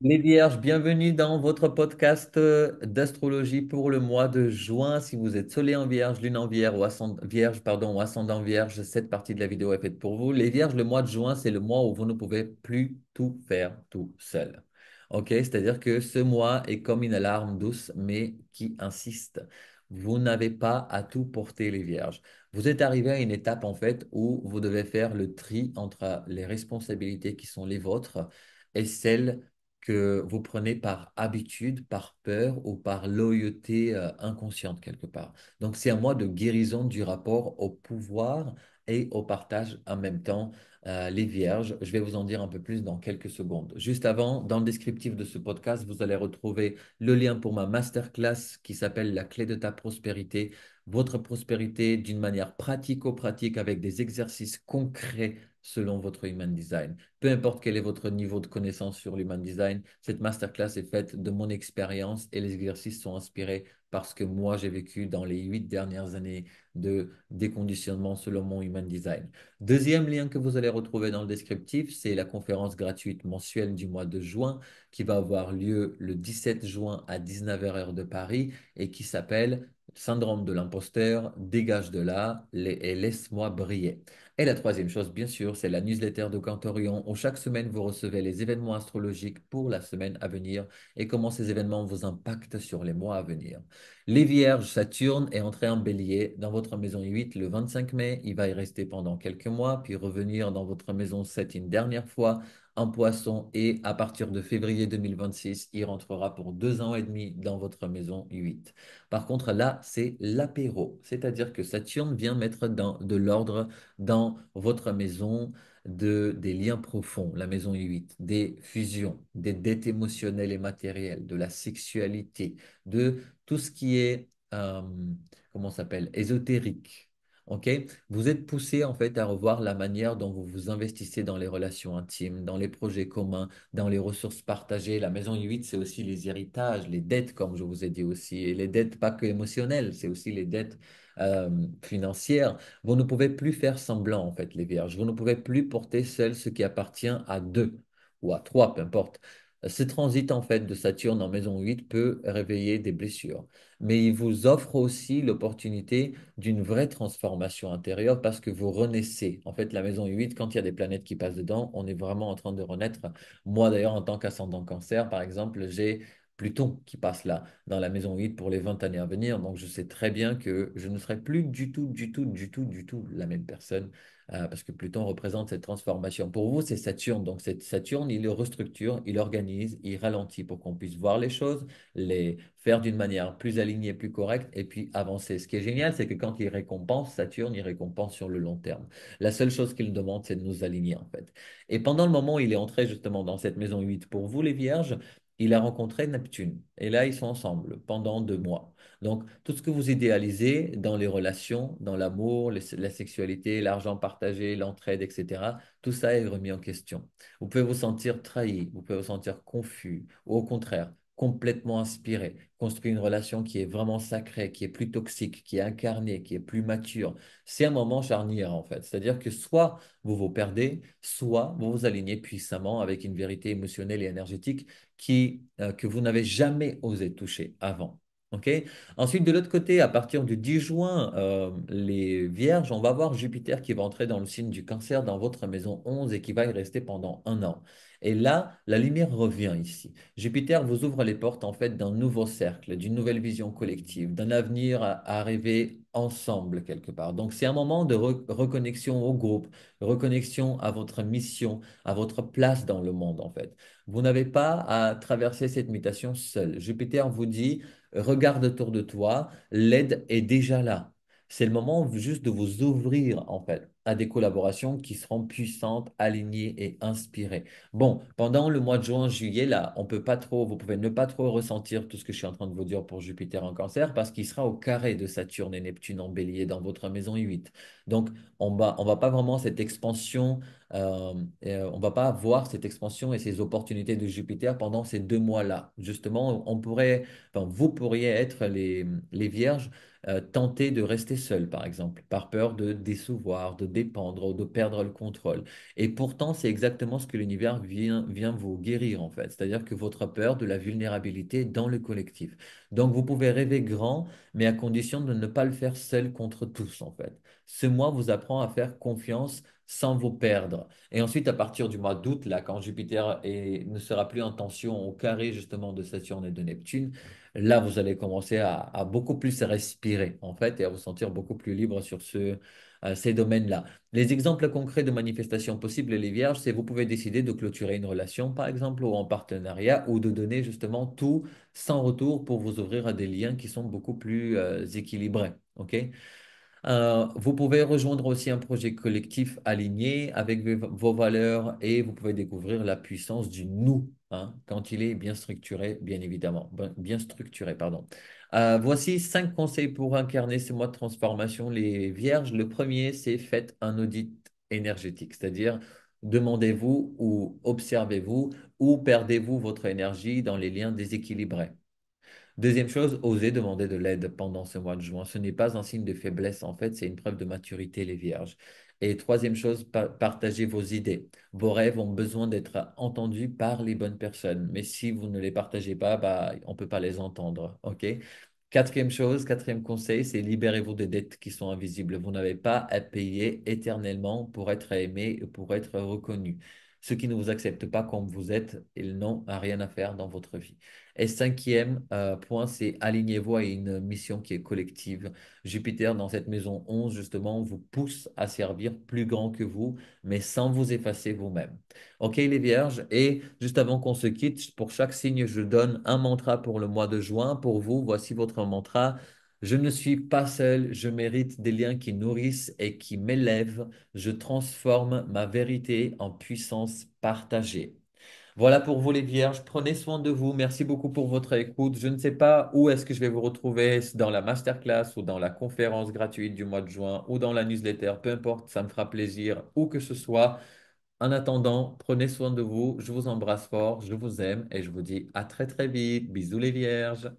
Les Vierges, bienvenue dans votre podcast d'astrologie pour le mois de juin. Si vous êtes soleil en Vierge, lune en Vierge ou Vierge, pardon, ou ascendant Vierge, cette partie de la vidéo est faite pour vous. Les Vierges, le mois de juin, c'est le mois où vous ne pouvez plus tout faire tout seul. Ok, c'est-à-dire que ce mois est comme une alarme douce, mais qui insiste. Vous n'avez pas à tout porter, les Vierges. Vous êtes arrivé à une étape en fait où vous devez faire le tri entre les responsabilités qui sont les vôtres et celles que vous prenez par habitude, par peur ou par loyauté inconsciente quelque part. Donc c'est un mois de guérison du rapport au pouvoir et au partage en même temps. Les vierges, je vais vous en dire un peu plus dans quelques secondes. Juste avant, dans le descriptif de ce podcast, vous allez retrouver le lien pour ma masterclass qui s'appelle La clé de ta prospérité. Votre prospérité d'une manière pratico-pratique avec des exercices concrets selon votre human design. Peu importe quel est votre niveau de connaissance sur l'human design, cette masterclass est faite de mon expérience et les exercices sont inspirés par ce que moi j'ai vécu dans les 8 dernières années de déconditionnement selon mon human design. Deuxième lien que vous allez retrouver dans le descriptif, c'est la conférence gratuite mensuelle du mois de juin qui va avoir lieu le 17 juin à 19h heure de Paris et qui s'appelle Syndrome de l'imposteur, dégage de là et laisse-moi briller. Et la troisième chose, bien sûr, c'est la newsletter de Cantorion où chaque semaine vous recevez les événements astrologiques pour la semaine à venir et comment ces événements vous impactent sur les mois à venir. Les Vierges, Saturne est entré en bélier dans votre maison 8 le 25 mai. Il va y rester pendant quelques mois, puis revenir dans votre maison 7 une dernière fois en poisson et à partir de février 2026, il rentrera pour 2 ans et demi dans votre maison 8. Par contre, là, c'est l'apéro, c'est-à-dire que Saturne vient mettre de l'ordre dans votre maison des liens profonds, la maison 8, des fusions, des dettes émotionnelles et matérielles, de la sexualité, de tout ce qui est, comment ça s'appelle, ésotérique. OK? Vous êtes poussé en fait à revoir la manière dont vous vous investissez dans les relations intimes, dans les projets communs, dans les ressources partagées. La maison 8, c'est aussi les héritages, les dettes, comme je vous ai dit aussi. Et les dettes pas que émotionnelles, c'est aussi les dettes financières. Vous ne pouvez plus faire semblant, en fait, les vierges. Vous ne pouvez plus porter seul ce qui appartient à deux ou à trois, peu importe. Ce transit, en fait, de Saturne en maison 8 peut réveiller des blessures. Mais il vous offre aussi l'opportunité d'une vraie transformation intérieure parce que vous renaissez. En fait, la maison 8, quand il y a des planètes qui passent dedans, on est vraiment en train de renaître. Moi, d'ailleurs, en tant qu'ascendant cancer, par exemple, j'ai Pluton qui passe là, dans la maison 8 pour les 20 années à venir. Donc, je sais très bien que je ne serai plus du tout, du tout, du tout, du tout la même personne parce que Pluton représente cette transformation. Pour vous, c'est Saturne. Donc, cette Saturne, il le restructure, il organise, il ralentit pour qu'on puisse voir les choses, les faire d'une manière plus alignée, plus correcte et puis avancer. Ce qui est génial, c'est que quand il récompense Saturne, il récompense sur le long terme. La seule chose qu'il demande, c'est de nous aligner en fait. Et pendant le moment où il est entré justement dans cette maison 8 pour vous les vierges, il a rencontré Neptune. Et là, ils sont ensemble pendant 2 mois. Donc, tout ce que vous idéalisez dans les relations, dans l'amour, la sexualité, l'argent partagé, l'entraide, etc., tout ça est remis en question. Vous pouvez vous sentir trahi, vous pouvez vous sentir confus, ou au contraire, complètement inspiré, construire une relation qui est vraiment sacrée, qui est plus toxique, qui est incarnée, qui est plus mature. C'est un moment charnière, en fait. C'est-à-dire que soit vous vous perdez, soit vous vous alignez puissamment avec une vérité émotionnelle et énergétique que vous n'avez jamais osé toucher avant. OK? Ensuite, de l'autre côté, à partir du 10 juin, les Vierges, on va voir Jupiter qui va entrer dans le signe du Cancer dans votre maison 11 et qui va y rester pendant 1 an. Et là, la lumière revient ici. Jupiter vous ouvre les portes en fait d'un nouveau cercle, d'une nouvelle vision collective, d'un avenir à rêver ensemble quelque part. Donc c'est un moment de reconnexion au groupe, reconnexion à votre mission, à votre place dans le monde en fait. Vous n'avez pas à traverser cette mutation seul. Jupiter vous dit regarde autour de toi, l'aide est déjà là. C'est le moment juste de vous ouvrir en fait à des collaborations qui seront puissantes, alignées et inspirées. Bon, pendant le mois de juin, juillet, là, on peut pas trop, vous pouvez ne pas trop ressentir tout ce que je suis en train de vous dire pour Jupiter en Cancer parce qu'il sera au carré de Saturne et Neptune en Bélier dans votre maison 8. Donc, on va pas vraiment cette expansion on ne va pas voir cette expansion et ces opportunités de Jupiter pendant ces 2 mois-là. Justement, enfin, vous pourriez être les vierges tenter de rester seul, par exemple, par peur de décevoir, de dépendre ou de perdre le contrôle. Et pourtant, c'est exactement ce que l'univers vient vous guérir, en fait. C'est-à-dire que votre peur de la vulnérabilité dans le collectif. Donc, vous pouvez rêver grand, mais à condition de ne pas le faire seul contre tous, en fait. Ce mois vous apprend à faire confiance sans vous perdre. Et ensuite, à partir du mois d'août, là, quand ne sera plus en tension au carré justement de Saturne et de Neptune, là, vous allez commencer à beaucoup plus respirer, en fait, et à vous sentir beaucoup plus libre sur ces domaines-là. Les exemples concrets de manifestations possibles, les vierges, c'est vous pouvez décider de clôturer une relation, par exemple, ou en partenariat, ou de donner justement tout sans retour pour vous ouvrir à des liens qui sont beaucoup plus équilibrés. OK? Vous pouvez rejoindre aussi un projet collectif aligné avec vos valeurs et vous pouvez découvrir la puissance du nous, hein, quand il est bien structuré, bien évidemment. Bien structuré, pardon. Voici 5 conseils pour incarner ce mois de transformation, les vierges. Le premier, c'est faites un audit énergétique, c'est-à-dire demandez-vous ou observez-vous où perdez-vous votre énergie dans les liens déséquilibrés. Deuxième chose, osez demander de l'aide pendant ce mois de juin. Ce n'est pas un signe de faiblesse, en fait, c'est une preuve de maturité, les vierges. Et troisième chose, partagez vos idées. Vos rêves ont besoin d'être entendus par les bonnes personnes. Mais si vous ne les partagez pas, bah, on ne peut pas les entendre. OK? Quatrième chose, quatrième conseil, c'est libérez-vous des dettes qui sont invisibles. Vous n'avez pas à payer éternellement pour être aimé et pour être reconnu. Ceux qui ne vous acceptent pas comme vous êtes, ils n'ont rien à faire dans votre vie. Et cinquième point, c'est alignez-vous à une mission qui est collective. Jupiter, dans cette maison 11 justement, vous pousse à servir plus grand que vous, mais sans vous effacer vous-même. OK, les vierges. Et juste avant qu'on se quitte, pour chaque signe, je donne un mantra pour le mois de juin. Pour vous, voici votre mantra. Je ne suis pas seul, je mérite des liens qui nourrissent et qui m'élèvent. Je transforme ma vérité en puissance partagée. Voilà pour vous les vierges, prenez soin de vous. Merci beaucoup pour votre écoute. Je ne sais pas où est-ce que je vais vous retrouver, dans la masterclass ou dans la conférence gratuite du mois de juin ou dans la newsletter, peu importe, ça me fera plaisir où que ce soit. En attendant, prenez soin de vous. Je vous embrasse fort, je vous aime et je vous dis à très très vite. Bisous les vierges.